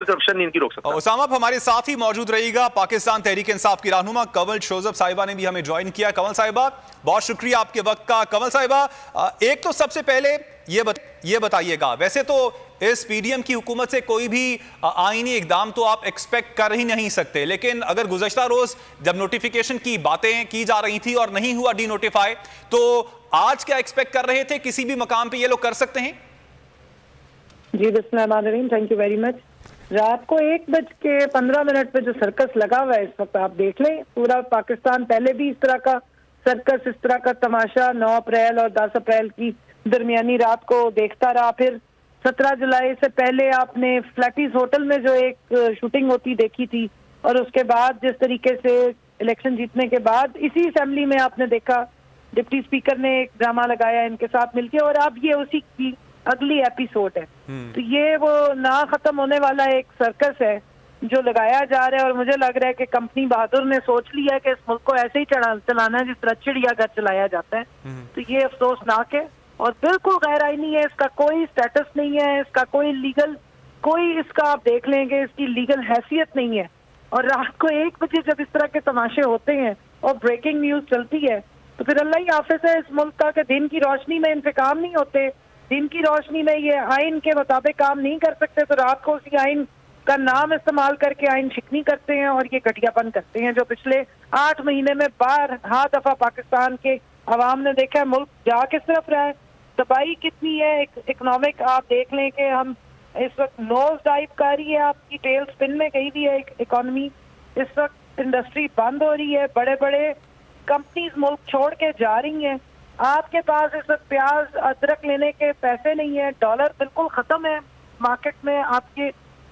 Corruption नहीं इनकी रोक सकता। उसामा आप हमारे साथ ही मौजूद रहिएगा। पाकिस्तान तहरीक इंसाफ की रहनुमा कंवल शोजब साहिबा ने भी हमें ज्वाइन किया। कंवल साहिबा, बहुत शुक्रिया आपके वक्त का। कंवल साहिबा, एक तो सबसे पहले ये बताइएगा, वैसे तो इस पीडीएम की हुकूमत से कोई भी आईनी इकदाम तो आप एक्सपेक्ट कर ही नहीं सकते, लेकिन अगर गुज़श्ता रोज जब नोटिफिकेशन की बातें की जा रही थी और नहीं हुआ डी नोटिफाई, तो आज क्या एक्सपेक्ट कर रहे थे? किसी भी मकाम पे ये लोग कर सकते हैं? जी बिस्मिल्लाहिर्रहमानिर्रहीम, थैंक यू वेरी मच। रात को 1:15 पे जो सर्कस लगा हुआ है इस वक्त आप देख लें, पूरा पाकिस्तान पहले भी इस तरह का सर्कस, इस तरह का तमाशा 9 अप्रैल और 10 अप्रैल की दरमियानी रात को देखता रहा। फिर 17 जुलाई से पहले आपने फ्लैटीज होटल में जो एक शूटिंग होती देखी थी, और उसके बाद जिस तरीके से इलेक्शन जीतने के बाद इसी असेंबली में आपने देखा डिप्टी स्पीकर ने एक ड्रामा लगाया इनके साथ मिलके, और अब ये उसी की अगली एपिसोड है। तो ये वो ना खत्म होने वाला एक सर्कस है जो लगाया जा रहा है, और मुझे लग रहा है कि कंपनी बहादुर ने सोच लिया है कि इस मुल्क को ऐसे ही चलाना है जिस तरह चिड़ियाघर चलाया जाता है। तो ये अफसोसनाक है और बिल्कुल गैर आईनी है, इसका कोई स्टेटस नहीं है, इसका कोई लीगल, कोई इसका आप देख लेंगे इसकी लीगल हैसियत नहीं है। और रात को 1 बजे जब इस तरह के तमाशे होते हैं और ब्रेकिंग न्यूज चलती है, तो फिर अल्लाह ही हाफिज है इस मुल्क का कि दिन की रोशनी में इंतकाम नहीं होते, दिन की रोशनी में ये आइन के मुताबिक काम नहीं कर सकते, तो रात को उसी आइन का नाम इस्तेमाल करके आइन शिकनी करते हैं और ये घटियापन करते हैं, जो पिछले 8 महीने में 12 दफा पाकिस्तान के अवाम ने देखा है। मुल्क जा किस तरफ रहा है, तबाही कितनी है, इकोनॉमिक आप देख लें कि हम इस वक्त नोज डाइव कर रही है, आपकी टेल स्पिन में गई हुई है इकोनॉमी। इस वक्त इंडस्ट्री बंद हो रही है, बड़े बड़े कंपनीज मुल्क छोड़ के जा रही हैं। आपके पास इस वक्त प्याज अदरक लेने के पैसे नहीं है, डॉलर बिल्कुल खत्म है मार्केट में, आपके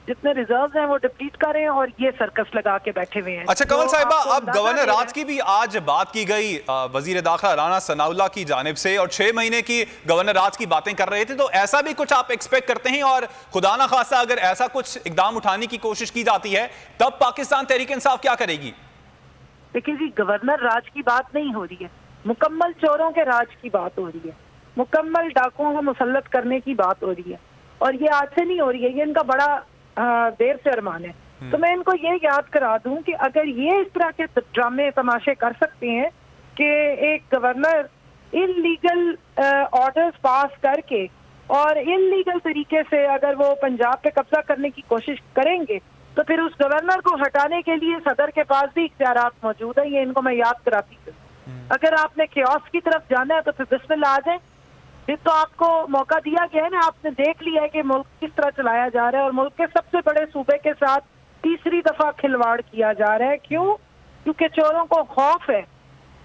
जितने रिजर्व्स हैं वो डिप्लीट कर रहे हैं और ये सर्कस लगा के बैठे हुए हैं। अच्छा कंवल साहिबा, अब गवर्नर राज की भी आज बात की गई वजीर दाखिला राना सनाउल्लाह की जानिब से, और 6 महीने की गवर्नर राज की बातें कर रहे थे, तो ऐसा भी कुछ आप एक्सपेक्ट करते हैं? और खुदा ना खासा अगर ऐसा कुछ इकदाम उठाने की कोशिश की जाती है तब पाकिस्तान तहरीक इंसाफ क्या करेगी? देखिए जी, गवर्नर राज की बात नहीं हो रही है, मुकम्मल चोरों के राज की बात हो रही है, मुकम्मल डाकुओं को मुसल्लत करने की बात हो रही है, और ये आज से नहीं हो रही है, ये इनका बड़ा देर से अरमान है। तो मैं इनको ये याद करा दूं कि अगर ये इस तरह के ड्रामे तमाशे कर सकते हैं कि एक गवर्नर इलीगल ऑर्डर्स पास करके और इलीगल तरीके से अगर वो पंजाब पे कब्जा करने की कोशिश करेंगे, तो फिर उस गवर्नर को हटाने के लिए सदर के पास भी इख्तियारात मौजूद है। ये इनको मैं याद कराती हूँ। अगर आपने क्योस की तरफ जाना है तो फिर बिस्मिल्लाह आ जाए, फिर तो आपको मौका दिया गया है ना, आपने देख लिया है कि मुल्क किस तरह चलाया जा रहा है, और मुल्क के सबसे बड़े सूबे के साथ तीसरी दफा खिलवाड़ किया जा रहा है। क्यों? क्योंकि चोरों को खौफ है,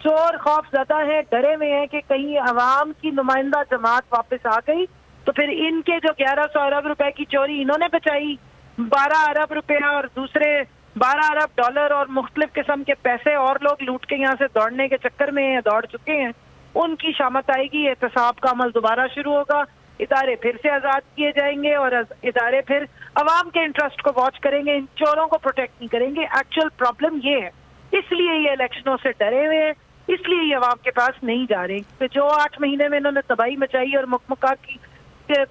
चोर खौफ ज्यादा है, डरे हुए हैं कि कहीं अवाम की नुमाइंदा जमात वापस आ गई तो फिर इनके जो 1100 अरब रुपए की चोरी इन्होंने बचाई, 12 अरब रुपया और दूसरे 12 अरब डॉलर और मुख्तलिफ किस्म के पैसे और लोग लूट के यहाँ से दौड़ने के चक्कर में दौड़ चुके हैं, उनकी शामत आएगी, एहतसाब का अमल दोबारा शुरू होगा, इदारे फिर से आजाद किए जाएंगे और इदारे फिर अवाम के इंटरेस्ट को वॉच करेंगे, इन चोरों को प्रोटेक्ट नहीं करेंगे। एक्चुअल प्रॉब्लम ये है, इसलिए ये इलेक्शनों से डरे हुए हैं, इसलिए ये अवाम के पास नहीं जा रहे। तो जो 8 महीने में इन्होंने तबाही मचाई और मुकमुका की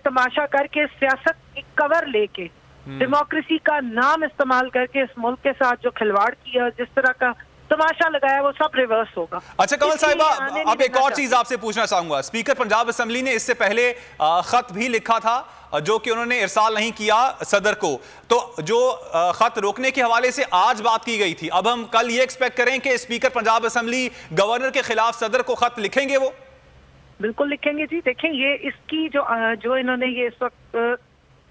तमाशा करके सियासत की कवर लेके डेमोक्रेसी का नाम इस्तेमाल करके इस मुल्क के साथ जो खिलवाड़ किया, जिस तरह का तमाशा लगाया, वो सब रिवर्स होगा। अच्छा कंवल साहिबा, अब एक और चीज आपसे पूछना चाहूंगा। स्पीकर पंजाब असेंबली ने इससे पहले खत भी लिखा था जो कि उन्होंने इरसाल नहीं किया सदर को, तो जो खत रोकने के हवाले से आज बात की गई थी, अब हम कल ये एक्सपेक्ट करें कि स्पीकर पंजाब असेंबली गवर्नर के खिलाफ सदर को खत लिखेंगे? वो बिल्कुल लिखेंगे जी। देखें, ये इसकी जो इन्होंने ये इस वक्त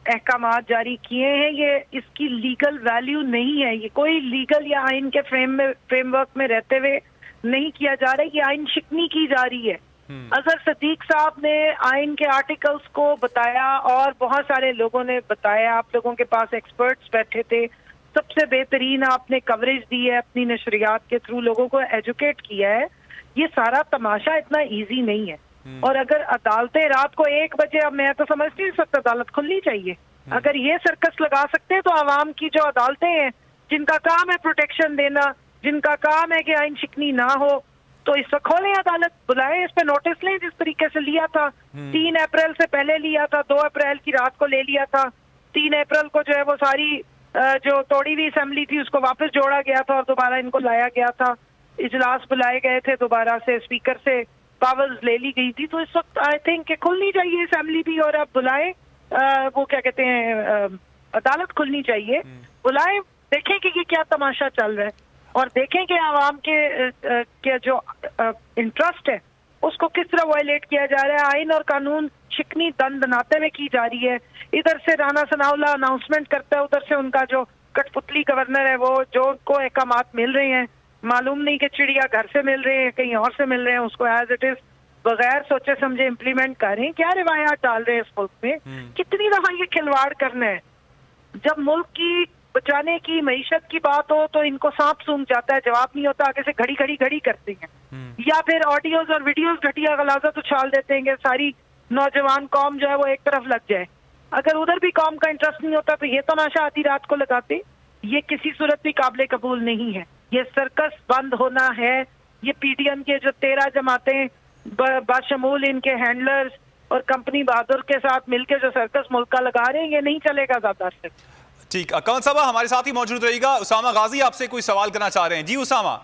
अहकामात जारी किए हैं, ये इसकी लीगल वैल्यू नहीं है, ये कोई लीगल या आइन के फ्रेमवर्क में रहते हुए नहीं किया जा रहा है, ये आइन शिकनी की जा रही है। अजहर सदीक साहब ने आइन के आर्टिकल्स को बताया और बहुत सारे लोगों ने बताया, आप लोगों के पास एक्सपर्ट्स बैठे थे, सबसे बेहतरीन आपने कवरेज दी है, अपनी नशरियात के थ्रू लोगों को एजुकेट किया है। ये सारा तमाशा इतना ईजी नहीं है, और अगर अदालतें रात को 1 बजे, अब मैं तो समझती हूँ इस वक्त अदालत खुलनी चाहिए, अगर ये सर्कस लगा सकते हैं तो आवाम की जो अदालतें हैं जिनका काम है प्रोटेक्शन देना, जिनका काम है कि आइन शिकनी ना हो, तो इस वक्त खोलें अदालत, बुलाएं, इस पे नोटिस लें, जिस तरीके से लिया था 3 अप्रैल से पहले लिया था, 2 अप्रैल की रात को ले लिया था, 3 अप्रैल को जो है वो सारी जो तोड़ी हुई असेंबली थी उसको वापस जोड़ा गया था और दोबारा इनको लाया गया था, इजलास बुलाए गए थे, दोबारा से स्पीकर से पावर्स ले ली गई थी। तो इस वक्त आई थिंक खुलनी चाहिए असेंबली भी, और अब बुलाए वो क्या कहते हैं अदालत खुलनी चाहिए, बुलाए, देखें कि ये क्या तमाशा चल रहा है और देखें कि आवाम के जो इंटरेस्ट है उसको किस तरह वायलेट किया जा रहा है। आइन और कानून चिकनी दंड बनाते हुए की जा रही है। इधर से राना सनाउल्लाह अनाउंसमेंट करता है, उधर से उनका जो कठपुतली गवर्नर है वो जो उनको अहकामात मिल रहे हैं, मालूम नहीं कि चिड़िया घर से मिल रहे हैं कहीं और से मिल रहे हैं, उसको एज इट इज बगैर सोचे समझे इम्प्लीमेंट कर रहे हैं। क्या रिवायात डाल रहे हैं इस मुल्क में, कितनी दफा ये खिलवाड़ करना है। जब मुल्क की बचाने की मईशत की बात हो तो इनको सांप सूंघ जाता है, जवाब नहीं होता, आगे से घड़ी घड़ी घड़ी करते हैं, या फिर ऑडियोज और वीडियोज घटिया गलाजत उछाल देते हैं कि सारी नौजवान कौम जो है वो एक तरफ लग जाए। अगर उधर भी कौम का इंटरेस्ट नहीं होता तो ये तमाशा आधी रात को लगाते, ये किसी सूरत भी काबिल कबूल नहीं है। ये सर्कस बंद होना है। ये पीटीएम के जो 13 जमातें बाशमूल इनके हैंडलर्स और कंपनी बहादुर के साथ मिलकर जो सर्कस मुल्क का लगा रहे हैं, ये नहीं चलेगा ज्यादा से। ठीक, कमल साहब हमारे साथ ही मौजूद रहेगा। उसामा गाजी आपसे कोई सवाल करना चाह रहे हैं। जी उसामा।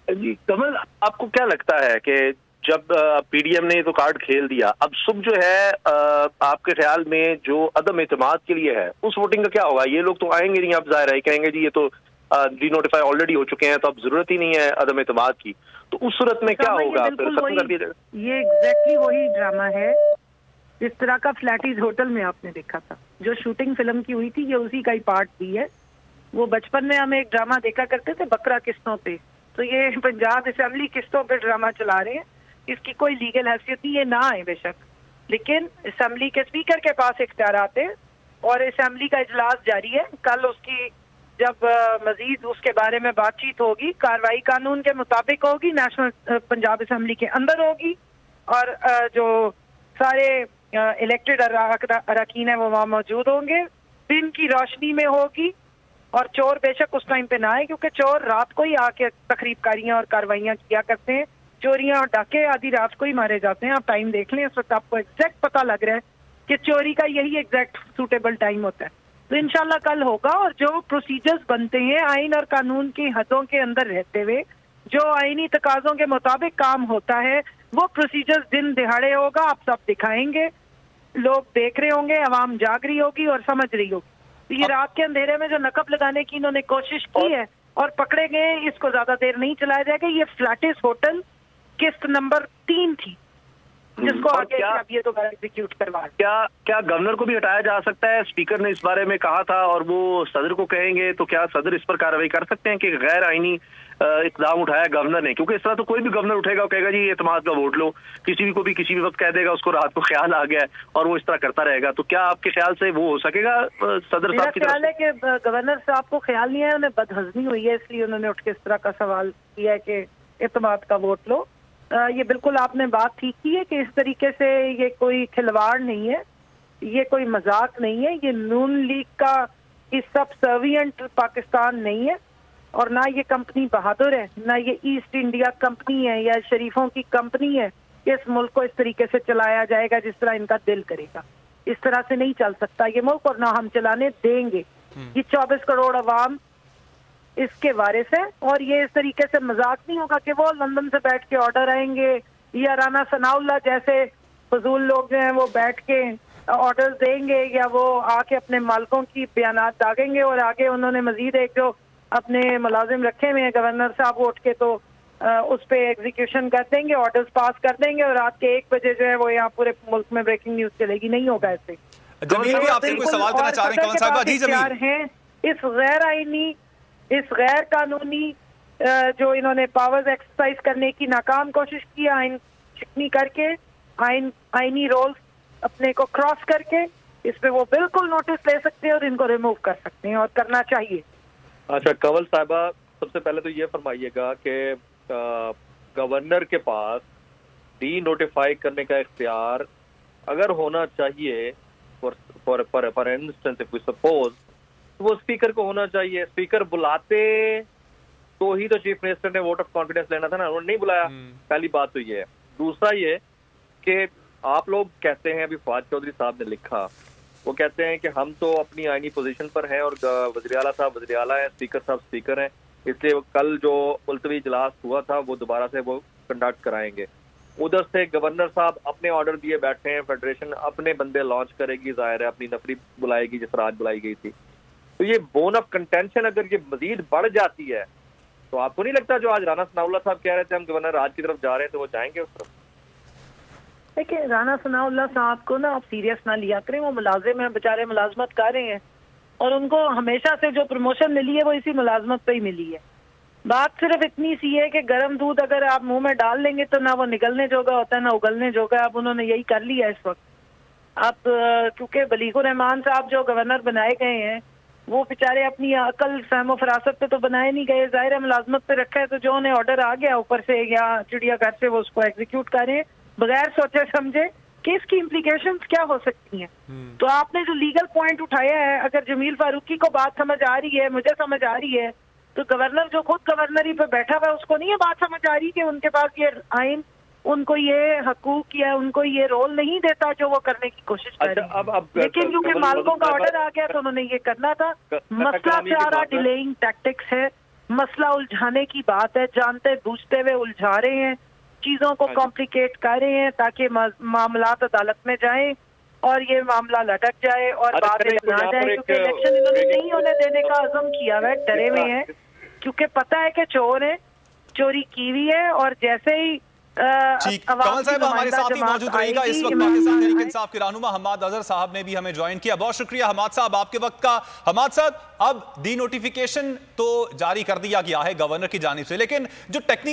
जी कमल, आपको क्या लगता है कि जब पीडीएम ने तो कार्ड खेल दिया, अब सुबह जो है आपके ख्याल में जो अदम एतमाद के लिए है उस वोटिंग का क्या होगा? ये लोग तो आएंगे नहीं, आप जाहिर है कहेंगे जी ये तो डी-नोटिफाई ऑलरेडी हो चुके हैं तो अब जरूरत ही नहीं है अदम एतमाद की। तो उस सूरत में क्या होगा? फिर खत्म कर दिया जाएगा। ये एग्जैक्टली वही ड्रामा है इस तरह का फ्लैटीज होटल में आपने देखा था, जो शूटिंग फिल्म की हुई थी, ये उसी का ही पार्ट भी है। वो बचपन में हम एक ड्रामा देखा करते थे बकरा किस्तों पे, तो ये पंजाब असेंबली किस्तों पे ड्रामा चला रहे हैं। इसकी कोई लीगल हैसियत नहीं, ये ना आए बेशक, लेकिन असेंबली के स्पीकर के पास इख्तियारात है और असेंबली का इजलास जारी है। कल उसकी जब मजीद उसके बारे में बातचीत होगी, कार्रवाई कानून के मुताबिक होगी, नेशनल पंजाब असेंबली के अंदर होगी और जो सारे इलेक्टेड अरकान है वो वहाँ मौजूद होंगे, दिन की रोशनी में होगी और चोर बेशक उस टाइम पे ना आए, क्योंकि चोर रात को ही आके तकरीबकारियां और कार्रवाइयां किया करते हैं। चोरियां और डाके आधी रात को ही मारे जाते हैं। आप टाइम देख लें, इस वक्त आपको एग्जैक्ट पता लग रहा है कि चोरी का यही एग्जैक्ट सूटेबल टाइम होता है। तो इंशाल्लाह कल होगा और जो प्रोसीजर्स बनते हैं आइन और कानून की हदों के अंदर रहते हुए, जो आईनी तकाजों के मुताबिक काम होता है, वो प्रोसीजर्स दिन दिहाड़े होगा। आप सब दिखाएंगे, लोग देख रहे होंगे, आवाम जाग रही होगी और समझ रही होगी। ये रात के अंधेरे में जो नकब लगाने की इन्होंने कोशिश की है और पकड़े गए, इसको ज्यादा देर नहीं चलाया जाएगा। ये फ्लैटिस होटल किस्त नंबर 3 थी जिसको आगे अब ये दोबारा एग्जीक्यूट करवा। क्या गवर्नर को भी हटाया जा सकता है? स्पीकर ने इस बारे में कहा था और वो सदर को कहेंगे, तो क्या सदर इस पर कार्रवाई कर सकते हैं कि गैर आईनी इकदाम उठाया गवर्नर ने? क्योंकि इस तरह तो कोई भी गवर्नर उठेगा और कहेगा जी एतमाद का वोट लो, किसी भी को भी किसी भी वक्त कह देगा, उसको रात को ख्याल आ गया और वो इस तरह करता रहेगा। तो क्या आपके ख्याल से वो हो सकेगा सदर साहब की? ख्याल है कि गवर्नर साहब को ख्याल नहीं है, उन्हें बदहजमी हुई है, इसलिए उन्होंने उठ के इस तरह का सवाल किया है कि एतमाद का वोट लो। ये बिल्कुल आपने बात ठीक की है कि इस तरीके से ये कोई खिलवाड़ नहीं है, ये कोई मजाक नहीं है, ये नून लीग का इस सबसर्विएंट पाकिस्तान नहीं है और ना ये कंपनी बहादुर है, ना ये ईस्ट इंडिया कंपनी है या शरीफों की कंपनी है कि इस मुल्क को इस तरीके से चलाया जाएगा जिस तरह इनका दिल करेगा। इस तरह से नहीं चल सकता ये मुल्क और ना हम चलाने देंगे। ये 24 करोड़ अवाम इसके वारिस है और ये इस तरीके से मजाक नहीं होगा कि वो लंदन से बैठ के ऑर्डर आएंगे या राना सनाउल्लाह जैसे फजूल लोग जो हैं वो बैठ के ऑर्डर देंगे या वो आके अपने मालिकों की बयानात दागेंगे और आगे उन्होंने मजीद एक जो अपने मुलाजिम रखे हुए हैं गवर्नर साहब वो उठ के तो उस पर एग्जीक्यूशन कर देंगे, ऑर्डर्स पास कर देंगे और रात के 1 बजे जो है वो यहाँ पूरे मुल्क में ब्रेकिंग न्यूज चलेगी। नहीं होगा ऐसे। जमील भी आपसे कोई सवाल करना चाह रहे हैं कमल साहिबा? जी जमील। इस गैर आईनी, इस गैर कानूनी जो इन्होंने पावर्स एक्सरसाइज करने की नाकाम कोशिश की, आइन चिकनी करके, आईनी रोल्स अपने को क्रॉस करके, इस पे वो बिल्कुल नोटिस ले सकते हैं और इनको रिमूव कर सकते हैं और करना चाहिए। अच्छा कंवल साहिबा, सबसे पहले तो ये फरमाइएगा कि गवर्नर के पास डी नोटिफाई करने का इख्तियार अगर होना चाहिए for instance if we suppose, तो वो स्पीकर को होना चाहिए। स्पीकर बुलाते तो ही तो चीफ मिनिस्टर ने वोट ऑफ कॉन्फिडेंस लेना था ना, उन्होंने नहीं बुलाया। पहली बात तो ये है। दूसरा ये कि आप लोग कहते हैं, अभी फवाद चौधरी साहब ने लिखा वो कहते हैं कि हम तो अपनी आईनी पोजीशन पर हैं और वज़ीर आला साहब वज़ीर आला है, स्पीकर साहब स्पीकर हैं, इसलिए कल जो मुलतवी इजलास हुआ था वो दोबारा से वो कंडक्ट कराएंगे। उधर से गवर्नर साहब अपने ऑर्डर दिए बैठे हैं, फेडरेशन अपने बंदे लॉन्च करेगी, जाहिर है अपनी नफरी बुलाएगी जिस तरह आज बुलाई गई थी। तो ये बोन ऑफ कंटेंशन अगर ये मजीद बढ़ जाती है तो आपको नहीं लगता जो आज राना सनाउल्लाह साहब कह रहे थे हम गवर्नर राज की तरफ जा रहे हैं तो वो जाएंगे उस तरफ? देखिए, राना सनाउल्लाह साहब को ना आप सीरियस ना लिया करें, वो मुलाजिम है, बेचारे मुलाजमत कर रहे हैं और उनको हमेशा से जो प्रमोशन मिली है वो इसी मुलाजमत पे ही मिली है। बात सिर्फ इतनी सी है कि गर्म दूध अगर आप मुंह में डाल लेंगे तो ना वो निगलने जोगा होता है ना उगलने जोगा। अब उन्होंने यही कर लिया इस वक्त। अब क्योंकि बलीगुर रहमान साहब जो गवर्नर बनाए गए हैं वो बेचारे अपनी अकल फहमो फरासत पे तो बनाए नहीं गए, जाहिर है मुलाजमत पे रखा है, तो जो उन्हें ऑर्डर आ गया ऊपर से या चिड़ियाघर से वो उसको एग्जीक्यूट करें बगैर सोचे समझे कि इसकी इम्प्लीकेशंस क्या हो सकती हैं। तो आपने जो लीगल पॉइंट उठाया है, अगर जमील फारूकी को बात समझ आ रही है, मुझे समझ आ रही है, तो गवर्नर जो खुद गवर्नरी पे बैठा हुआ है उसको नहीं ये बात समझ आ रही कि उनके पास ये आइन उनको ये हकूक या उनको ये रोल नहीं देता जो वो करने की कोशिश कर रहे हैं। लेकिन क्योंकि मालिकों का ऑर्डर आ गया तो उन्होंने ये करना था। मसला सारा डिलेइंग टैक्टिक्स है, मसला उलझाने की बात है, जानते बूझते हुए उलझा रहे हैं, चीजों को कॉम्प्लिकेट कर रहे हैं ताकि मामलात अदालत में जाए और ये मामला लटक जाए और बाद में ना जाए, क्योंकि इलेक्शन इन्होंने नहीं होने देने का अज़म किया हुआ है, डरे हुए हैं क्योंकि पता है कि चोर है, चोरी की हुई है। और जैसे ही कमल साहब हमारे साथ ही मौजूद रहेगा इस वक्त पाकिस्तान तहरीक इंसाफ के रहनुमा हम्माद अजहर साहब ने भी हमें ज्वाइन किया। बहुत शुक्रिया हम्माद साहब आपके वक्त का। हम्माद साहब, अब डी नोटिफिकेशन तो जारी कर दिया गया है गवर्नर की जानिब से, लेकिन जो टेक्निकल